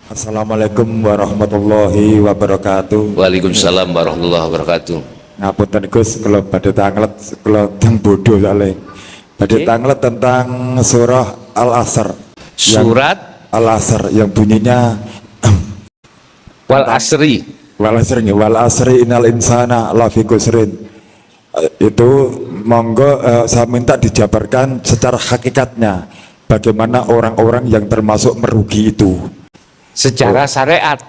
Assalamualaikum warahmatullahi wabarakatuh. Waalaikumsalam warahmatullahi wabarakatuh. Ngapunten Gus, kalau badhe tanglet kalau teng bodoh soalnya. Badhe tanglet tentang surah Al-Asr. Surat Al-Asr yang bunyinya Wal Asri. wal asri innal insana lafi khusrin. Itu monggo saya minta dijabarkan secara hakikatnya bagaimana orang-orang yang termasuk merugi itu. Secara syariat,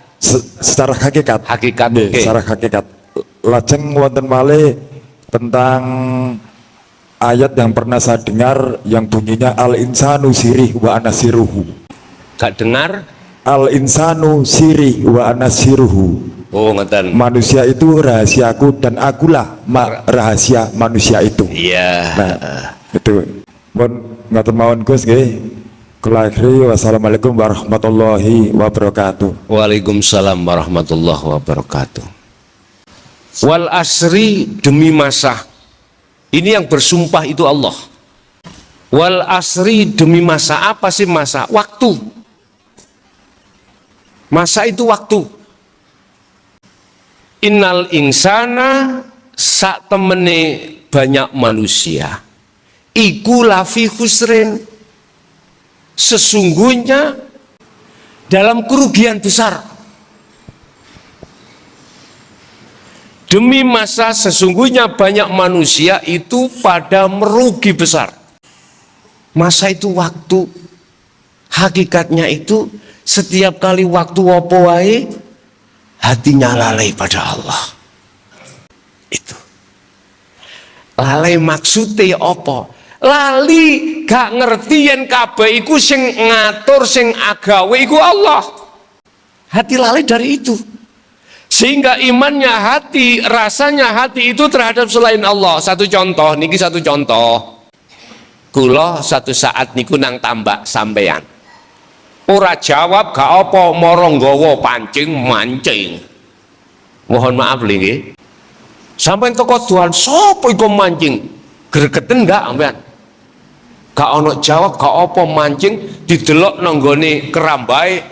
Secara hakikat. hakikat. Nggih, Oke. secara hakikat. Lajeng wonten malih tentang ayat yang pernah saya dengar yang bunyinya al insanu sirih wa anasiruhu. Gak dengar? Al insanu sirih wa anasiruhu. Oh, ngeten. Manusia itu rahasiaku dan akulah rahasia manusia itu. Iya. Nah, itu. Mohon ngatur mawon Gus nggih. Kula akhiri wassalamualaikum warahmatullahi wabarakatuh. Waalaikumsalam warahmatullahi wabarakatuh. Wal Asri, demi masa. Ini yang bersumpah itu Allah. Wal Asri, demi masa. Apa sih masa? Waktu. Masa itu waktu. Innal insana, sak temene banyak manusia, iku lafi khusrin, sesungguhnya dalam kerugian besar. Demi masa, sesungguhnya banyak manusia itu pada merugi besar. Masa itu waktu. Hakikatnya itu setiap kali waktu apa wae hatinya lalai pada Allah. Itu. Lalai maksudnya apa? Lali gak ngerti yen kabeh iku sing ngatur sing agawe iku Allah. Hati lalai dari itu. Sehingga imannya hati, rasanya hati itu terhadap selain Allah. Satu contoh, niki satu contoh. Kula satu saat niku nang tambak sampean. Ora jawab gak apa, mara nggawa pancing mancing. Mohon maaf nggih. Sampai toko Tuhan, sapa iku mancing? Gregeten enggak sampean? Gak ono jawab, gak apa mancing, didelok nang nggone kerambahe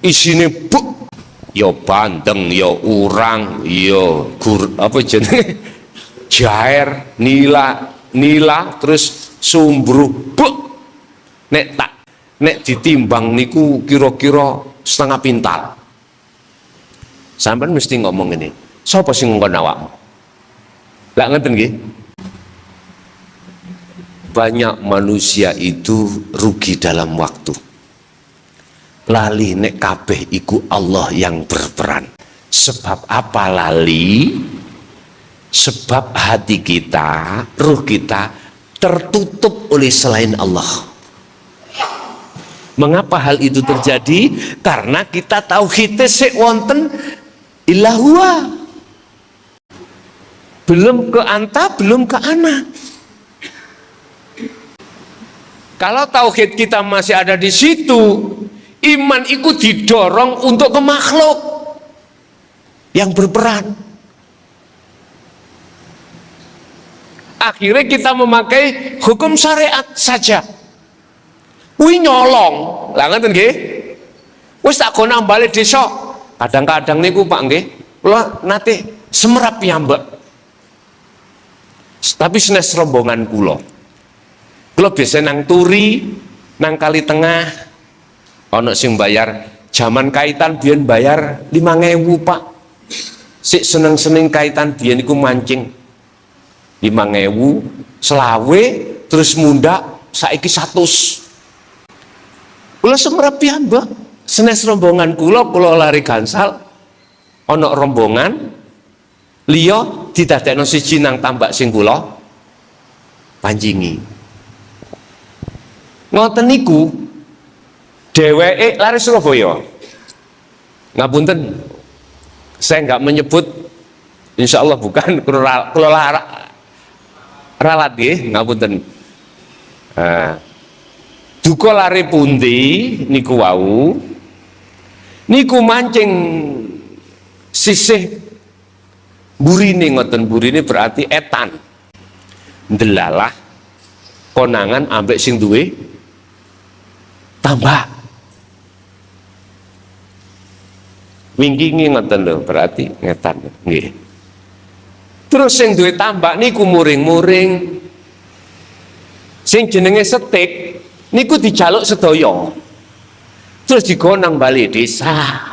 isine buk. Ya bandeng, ya urang, ya apa jenenge? Jair, nila, terus sumbru buk. Nek ditimbang niku kira-kira setengah pintal. Sampeyan mesti ngomong ini. Sapa sing ngongkon awakmu? Lah ngeten nggih. Banyak manusia itu rugi dalam waktu. Lali nek kabeh iku Allah yang berperan. Sebab apa lali? Sebab hati kita, ruh kita tertutup oleh selain Allah. Mengapa hal itu terjadi? Karena kita tauhidnya sik wonten ilahua. Belum ke anta, belum ke ana. Kalau tauhid kita masih ada di situ, iman itu didorong untuk ke makhluk yang berperan. Akhirnya kita memakai hukum syariat saja. Wih nyolong, lah ngeten nggih. Wis tak go nang balik desa. Kadang-kadang niku Pak nggih, kula nate semerap piyambak. Tapi senes rombongan kula. Kula biasa nang Turi, nang Kali Tengah. Ana sing bayar jaman kaitan biyen bayar 5.000 Pak. Sik seneng-seneng kaitan biyen iku mancing 5.000 selawe terus mundak saiki 100. Kula semerap piyambak, senes rombongan kula lari gansal, ana rombongan liya didadekno siji nang tambak sing kula pancingi. Ngoten niku dheweke lari Surabaya. Ngapunten, saya nggak menyebut, insya Allah bukan kula ralat nggih, ngapunten. Duka lari pundi niku wau, niku mancing sisih burine, ngoten burine berarti etan, ndelalah konangan ambek sing duwe tambak. Wingkingi ngoten lho, berarti ngetan. Nggih. Terus sing duwe tambak niku muring-muring. Sing jenenge setik niku dijaluk sedaya. Terus digonang balik desa.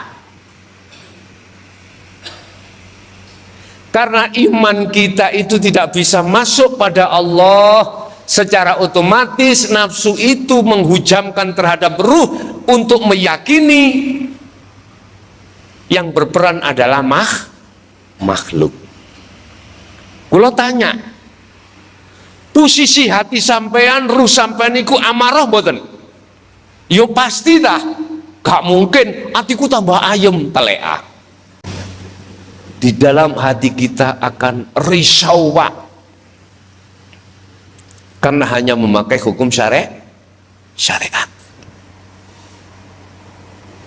Karena iman kita itu tidak bisa masuk pada Allah, secara otomatis nafsu itu menghujamkan terhadap ruh untuk meyakini yang berperan adalah makhluk. Kula tanya, posisi hati sampean, ruh sampean iku amarah mboten? Yo pasti dah. Gak mungkin hatiku tambah ayem telea. Di dalam hati kita akan risau, Pak. Karena hanya memakai hukum syariat.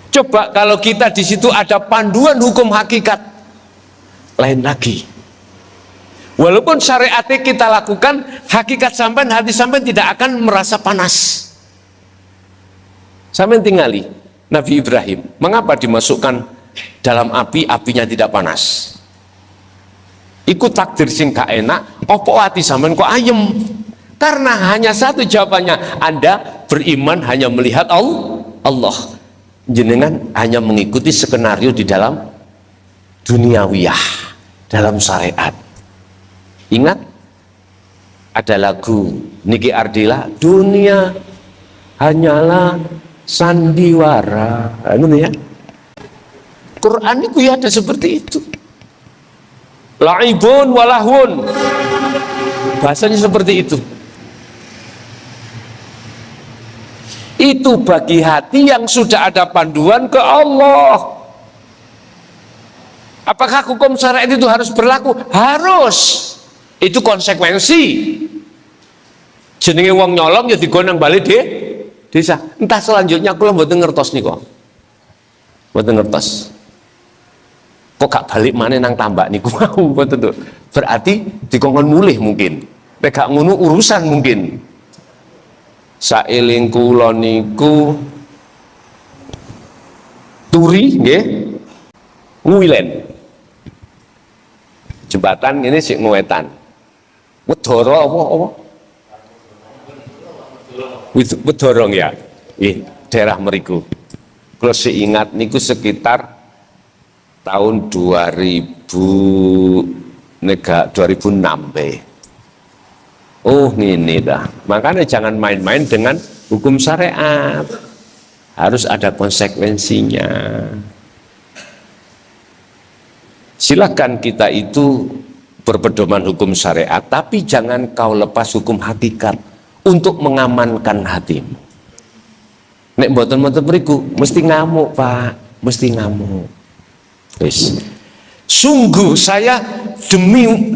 Coba kalau kita di situ ada panduan hukum hakikat, lain lagi. Walaupun syariatnya kita lakukan, hakikat sampean, hati sampean tidak akan merasa panas. Sampean tingali Nabi Ibrahim, mengapa dimasukkan dalam api, apinya tidak panas? Ikut takdir sing gak enak, opo hati sampean kok ayem? Karena hanya satu jawabannya, Anda beriman hanya melihat Allah. Jenengan hanya mengikuti skenario di dalam duniawiyah, dalam syariat. Ingat ada lagu Niki Ardila, dunia hanyalah sandiwara, gitu ya. Quran itu ya ada seperti itu. Laibun walahun, bahasanya seperti itu. Itu bagi hati yang sudah ada panduan ke Allah. Apakah hukum syariat itu harus berlaku? Harus. Itu konsekuensi. Jenenge wong nyolong ya digonang balik desa. Entah selanjutnya kula mboten ngertos niku. Mboten ngertos. Kok gak balik maneh nang tambak niku mau mboten to. Berarti dikongkon mulih mungkin. Nek gak ngono urusan mungkin. Saeling kula niku turi nggih Nguilen. Jembatan ini sik Nguetan. Wedara apa? Wedara ya. Daerah mriku. Kula sik ingat niku sekitar tahun 2006 be. Oh ini dah. Makanya jangan main-main dengan hukum syariat. Harus ada konsekuensinya. Silakan kita itu berpedoman hukum syariat, tapi jangan kau lepas hukum hakikat untuk mengamankan hatimu. Nek mboten-mboten mriku mesti ngamuk, Pak, mesti ngamuk. Wis. Sungguh saya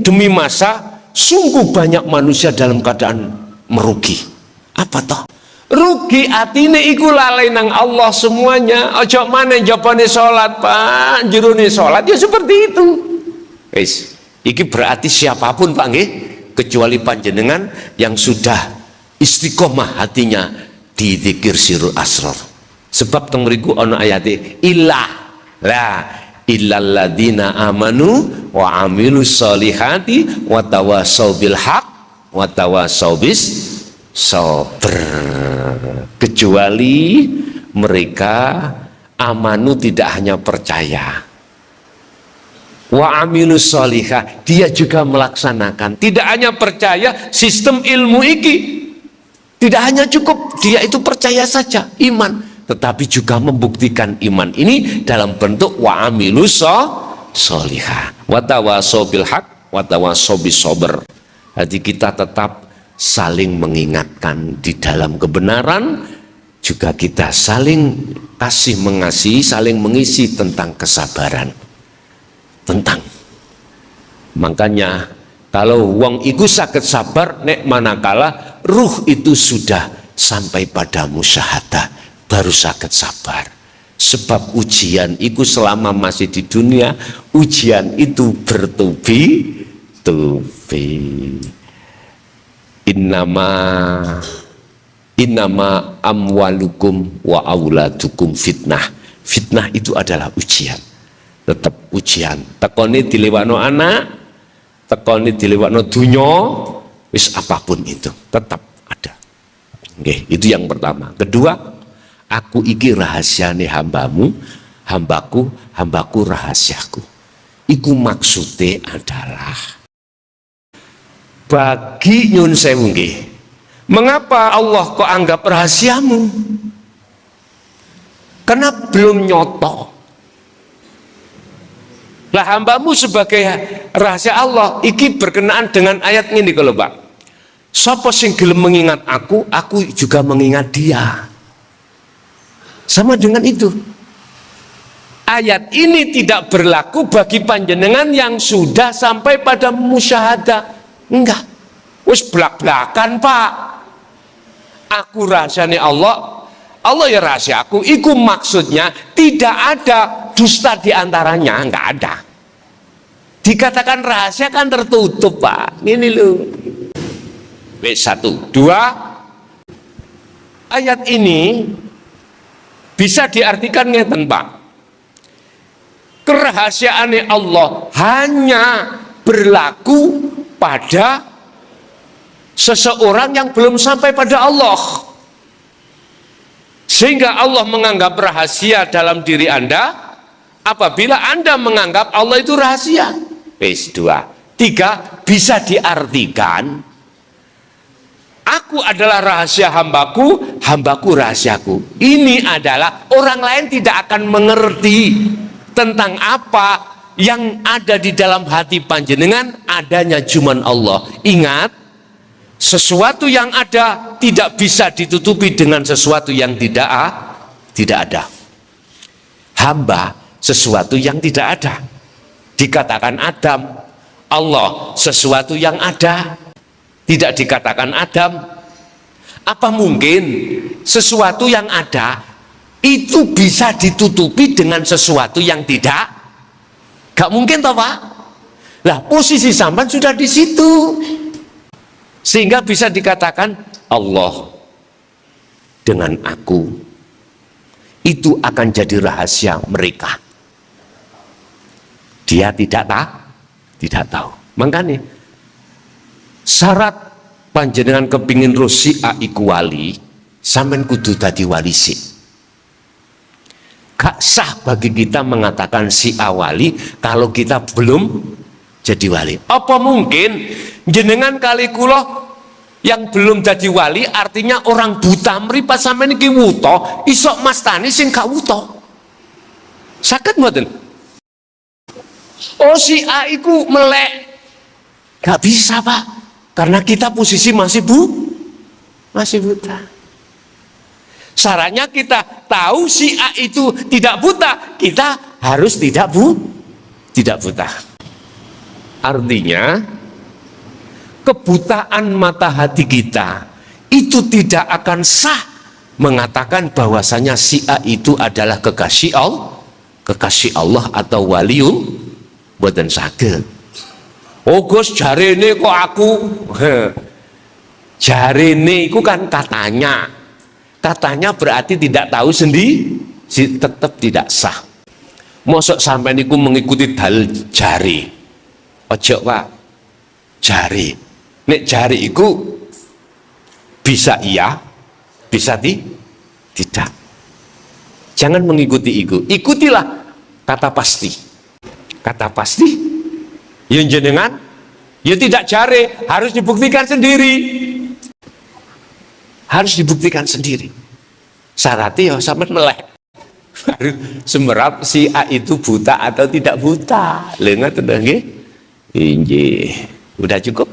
demi masa, sungguh banyak manusia dalam keadaan merugi. Apa toh? Rugi atine iku lalai nang Allah semuanya. Ojo maneh jabane salat, Pak, jerone salat ya seperti itu. Wis, iki berarti siapapun, Pak nggih, kecuali panjenengan yang sudah istiqomah hatinya di zikir sirrul asrar. Sebab teng mriku ana ayate illah la illalladzina amanu wa amilus solihati wa tawassaw bil haq wa tawassaw bis sabr. Kecuali mereka amanu tidak hanya percaya, wa amilus solihah, dia juga melaksanakan. Tidak hanya percaya sistem ilmu iki, tidak hanya cukup dia itu percaya saja iman, tetapi juga membuktikan iman ini dalam bentuk wa amilus solihah wa tawassaw bil haq wa tawassaw bis sabr. Hati kita tetap saling mengingatkan di dalam kebenaran, juga kita saling kasih mengasihi, saling mengisi tentang kesabaran. Makanya kalau wong iku saged sabar nek manakala ruh itu sudah sampai pada musyahadah, baru saged sabar. Sebab ujian itu selama masih di dunia, ujian itu bertubi-tubi. Innama amwalukum wa auladukum fitnah. Fitnah itu adalah ujian. tetap ujian. Tekoni dilewakno anak, tekoni dilewakno dunya, wis apapun itu tetap ada. Oke, itu yang pertama. Kedua, aku iki rahasiane hambamu, hambaku rahasiaku. Iku maksudnya adalah bagi nyun sewu nggih. Mengapa Allah kok anggap rahasiamu? Karena belum nyoto. Lah hambamu sebagai rahasia Allah iki berkenaan dengan ayat ini kalau Pak. Sapa sing gelem mengingat aku juga mengingat dia. Sama dengan itu. Ayat ini tidak berlaku bagi panjenengan yang sudah sampai pada musyahadah. Enggak. Wis blak-blakan Pak. Aku rahasiane Allah, Allah ya rahasia aku. Iku maksudnya tidak ada dusta di antaranya, enggak ada. Dikatakan rahasia kan tertutup Pak. Ini loh. Wis 1, 2. Ayat ini bisa diartikan ngeten Pak. Kerahasiaane Allah hanya berlaku pada seseorang yang belum sampai pada Allah, sehingga Allah menganggap rahasia dalam diri Anda apabila Anda menganggap Allah itu rahasia. Wis 2, 3 bisa diartikan aku adalah rahasia hambaku, hambaku rahasiaku. Ini adalah orang lain tidak akan mengerti tentang apa yang ada di dalam hati panjenengan, adanya cuman Allah. Ingat, sesuatu yang ada tidak bisa ditutupi dengan sesuatu yang tidak ada. Hamba sesuatu yang tidak ada. Dikatakan Adam, Allah sesuatu yang ada. Tidak dikatakan Adam. Apa mungkin sesuatu yang ada itu bisa ditutupi dengan sesuatu yang tidak? Gak mungkin toh Pak. Lah posisi sampan sudah di situ. Sehingga bisa dikatakan Allah dengan aku itu akan jadi rahasia mereka. Dia tidak tahu. Makanya syarat panjenengan kepingin rosi iku wali, sampean kudu dadi wali sih. Gak sah bagi kita mengatakan si wali kalau kita belum jadi wali. Apa mungkin jenengan kali kula yang belum jadi wali artinya orang buta mripat sampeyan iki wuta, isok mastani sing gak wuta. Saged mboten? Oh si A iku melek. Gak bisa Pak, karena kita posisi masih buta. Syaratnya kita tahu si A itu tidak buta, kita harus tidak buta. Artinya kebutaan mata hati kita itu tidak akan sah mengatakan bahwasanya si A itu adalah kekasih Allah atau waliul boten saged. Oh Gus jarene kok aku jarene itu kan katanya berarti tidak tahu sendiri, tetap tidak sah. Mosok sampai niku mengikuti dalil jari. Ojo Pak, jari. Nek jari itu bisa iya, bisa tidak. Jangan mengikuti itu. Ikutilah kata pasti. Kata pasti. Yang jenengan, ya tidak jari, harus dibuktikan sendiri. Harus dibuktikan sendiri. Syaratnya ya sampai melek. Harus semerap si A itu buta atau tidak buta. Lengat udah nggih? Injih. Udah cukup?